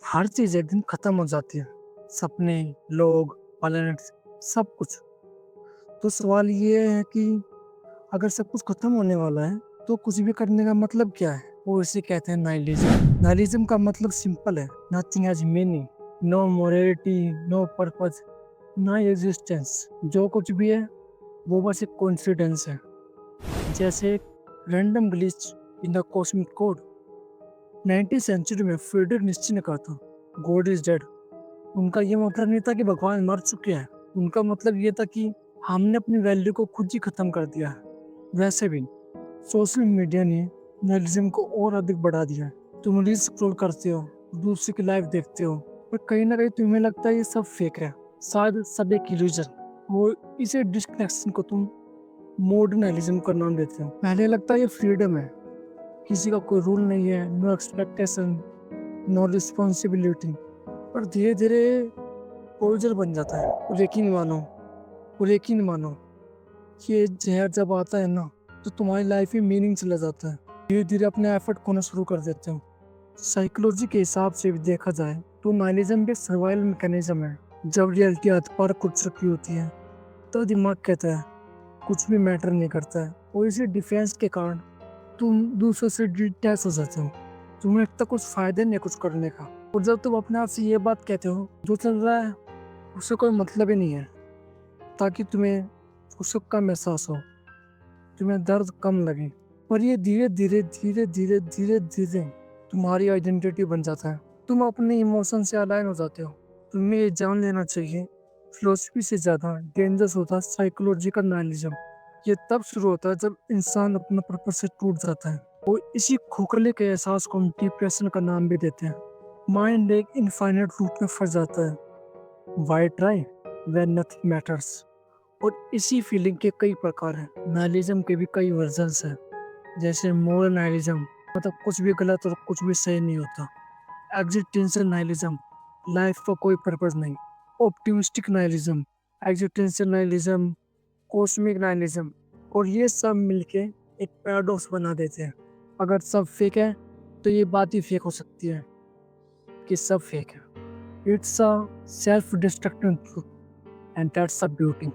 हर चीज एक दिन खत्म हो जाती है। सपने, लोग, प्लैनेट्स, सब कुछ। तो सवाल ये है कि अगर सब कुछ खत्म होने वाला है तो कुछ भी करने का मतलब क्या है? वो इसे कहते हैं नाइलिज्म। नाइलिज्म का मतलब सिंपल है, nothing has meaning, no morality, no purpose, no existence. जो कुछ भी है वो बस एक कोइंसिडेंस है, जैसे random glitch in the cosmic code. 19th century में फ्रीडरिक नीत्शे ने कहा था, गॉड इज डेड। उनका ये मतलब नहीं था कि भगवान मर चुके हैं, उनका मतलब ये था कि हमने अपनी वैल्यू को खुद ही खत्म कर दिया है। वैसे भी सोशल मीडिया ने नाइलिज्म को और अधिक बढ़ा दिया है। तुम रील स्क्रॉल करते हो, दूसरे की लाइफ देखते हो, पर कहीं ना कहीं तुम्हें लगता है ये सब फेक है, शायद सब एक इल्यूजन। वो इसे डिस्कनेक्शन को तुम मॉडर्निज्म का नाम देते हो। पहले लगता है ये फ्रीडम है, किसी का कोई रूल नहीं है, नो एक्सपेक्टेशन, नो रिस्पॉन्सिबिलिटी। पर धीरे धीरे पोइजन बन जाता है। और यकीन मानो ये जहर जब आता है ना, तो तुम्हारी लाइफ में मीनिंग चला जाता है। धीरे धीरे अपने एफर्ट खोना शुरू कर देते हो। साइकोलॉजी के हिसाब से भी देखा जाए तो नाइलिज्म भी सर्वाइवल मैकेनिज्म है। जब रियलिटी हाथ पर कुछ रखी होती है तो दिमाग कहता है कुछ भी मैटर नहीं करता है, और इसी डिफेंस के कारण तुम दूसरों से डिटैच हो जाते हो। तुम्हें लगता कुछ फायदा नहीं है कुछ करने का। और जब तुम अपने आप से ये बात कहते हो जो चल रहा है उससे कोई मतलब ही नहीं है, ताकि तुम्हें उसका कम एहसास हो, तुम्हें दर्द कम लगे। और ये धीरे धीरे धीरे धीरे धीरे धीरे तुम्हारी आइडेंटिटी बन जाता है। तुम अपने इमोशन से अलाइन हो जाते हो। तुम्हें ये जान लेना चाहिए, फिलोसफी से ज्यादा डेंजरस होता है साइकोलॉजिकल नाइलिज्म। ये तब शुरू होता है जब इंसान अपना पर्पस से टूट जाता है। और इसी खोखले के एहसास को हम डिप्रेशन का नाम भी देते हैं। माइंड एक इनफाइनाइट लूप में फंस जाता है। Why try when nothing matters. और इसी फीलिंग के कई प्रकार हैं। नाइलिज्म के भी कई वर्जन्स हैं, जैसे मोरल नाइलिज्म, मतलब कुछ भी गलत और कुछ भी सही नहीं होता। एग्जिस्टेंशियल नाइलिज्म, लाइफ का कोई पर्पस नहीं। Optimistic nihilism, existential nihilism, cosmic nihilism. और ये सब मिलके एक पैराडॉक्स बना देते हैं। अगर सब फेक है तो ये बात ही फेक हो सकती है कि सब फेक है। It's a self destructive truth and that's a beauty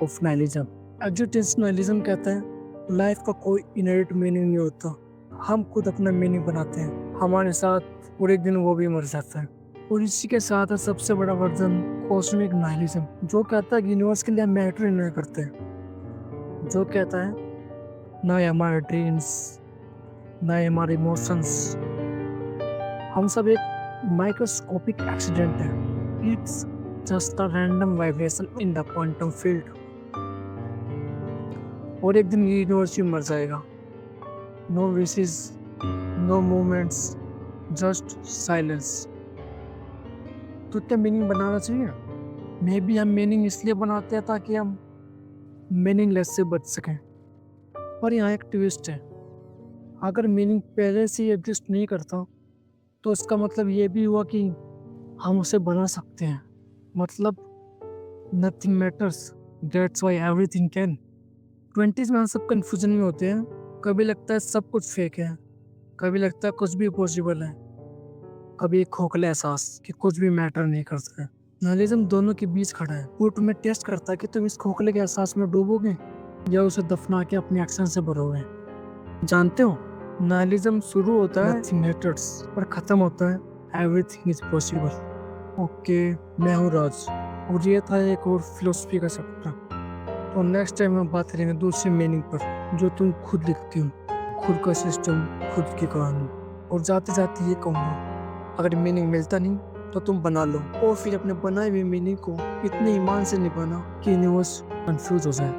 of nihilism. Existentialism कहता है लाइफ का कोई इनहेरिट मीनिंग नहीं होता, हम खुद अपना मीनिंग बनाते हैं हमारे साथ, और एक दिन वो भी मर जाता है। और इसी के साथ है सबसे बड़ा वर्जन कॉस्मिक नाइलिज्म, जो कहता है कि यूनिवर्स के लिए मैटर ही नहीं करते, जो कहता है ना ये हमारे ड्रीम्स, ना ये हमारे इमोशंस, हम सब एक माइक्रोस्कोपिक एक्सीडेंट है। It's just a random vibration in the quantum field. और एक दिन ये यूनिवर्स ही मर जाएगा। No wishes, no movements, just silence. तो क्या मीनिंग बनाना चाहिए? मे बी हम मीनिंग इसलिए बनाते हैं ताकि हम मीनिंगलेस से बच सकें। पर यहाँ एक ट्विस्ट है, अगर मीनिंग पहले से ही एग्जिस्ट नहीं करता तो इसका मतलब ये भी हुआ कि हम उसे बना सकते हैं। मतलब nothing matters, that's why everything can. 20s में हम सब कंफ्यूजन में होते हैं। कभी लगता है सब कुछ फेक है, कभी लगता है कुछ भी पॉसिबल है, कभी एक खोखला एहसास कि कुछ भी मैटर नहीं करता है। नाइलिज्म दोनों के बीच खड़ा है। वो तुम्हें टेस्ट करता है कि तुम इस खोखले के एहसास में डूबोगे या उसे दफना के अपने एक्शन से भरोगे। जानते हो, नाइलिज्म शुरू होता है नथिंग मैटर्स पर खत्म होता है एवरीथिंग इज पॉसिबल। ओके, मैं हूँ राज, और ये था एक और फिलोसफी का चैप्टर। तो नेक्स्ट टाइम हम बात करेंगे दूसरी मीनिंग पर, जो तुम खुद लिखती हो, खुद का सिस्टम, खुद की कहानी। और जाते जाते ये कहूँगा, अगर मीनिंग मिलता नहीं तो तुम बना लो, और फिर अपने बनाए हुए मीनिंग को इतने ईमान से निभाना कि यूनिवर्स कंफ्यूज हो जाए।